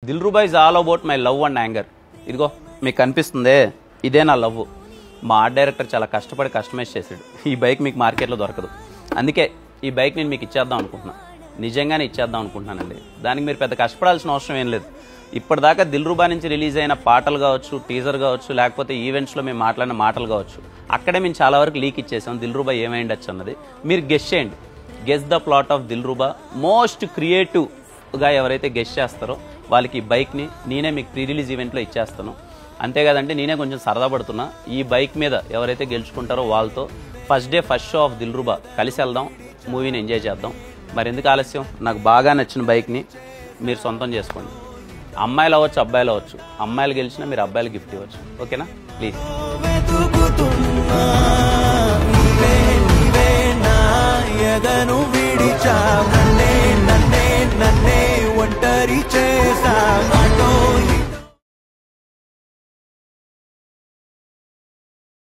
Dilruba is all about my love and anger. ఇదిగో మీకు కనిపిస్తుందే, ఇదే నా లవ్. మా ఆర్ట్ డైరెక్టర్ చాలా కష్టపడి కస్టమైజ్ చేశాడు. ఈ బైక్ మీకు మార్కెట్లో దొరకదు, అందుకే ఈ బైక్ నేను మీకు ఇచ్చేద్దాం అనుకుంటున్నాను. నిజంగానే ఇచ్చేద్దాం అనుకుంటున్నానండి. దానికి మీరు పెద్ద కష్టపడాల్సిన అవసరం ఏం లేదు. ఇప్పటిదాకా దిల్రుబా నుంచి రిలీజ్ అయిన పాటలు కావచ్చు, టీజర్ కావచ్చు, లేకపోతే ఈవెంట్స్లో మేము మాట్లాడిన మాటలు కావచ్చు, అక్కడే మేము చాలా వరకు లీక్ ఇచ్చేసాం. దిల్రుబా ఏమైండొచ్చు అన్నది మీరు గెస్ చేయండి. Guess the plot of Dilruba. Most క్రియేటివ్గా ఎవరైతే గెస్ చేస్తారో వాళ్ళకి ఈ బైక్ని నేనే మీకు ప్రీ రిలీజ్ ఈవెంట్లో ఇచ్చేస్తాను. అంతేకాదంటే నేనే కొంచెం సరదా పడుతున్నా. ఈ బైక్ మీద ఎవరైతే గెలుచుకుంటారో వాళ్ళతో first day first show off Dilruba కలిసి వెళ్దాం, మూవీని ఎంజాయ్ చేద్దాం. మరి ఎందుకు ఆలస్యం? నాకు బాగా నచ్చిన బైక్ని మీరు సొంతం చేసుకోండి. అమ్మాయిలు అవ్వచ్చు, అబ్బాయిలు అవ్వచ్చు. అమ్మాయిలు గెలిచినా మీరు అబ్బాయిలు గిఫ్ట్ ఇవ్వచ్చు. ఓకేనా? ప్లీజ్. ఒంటరి చేసా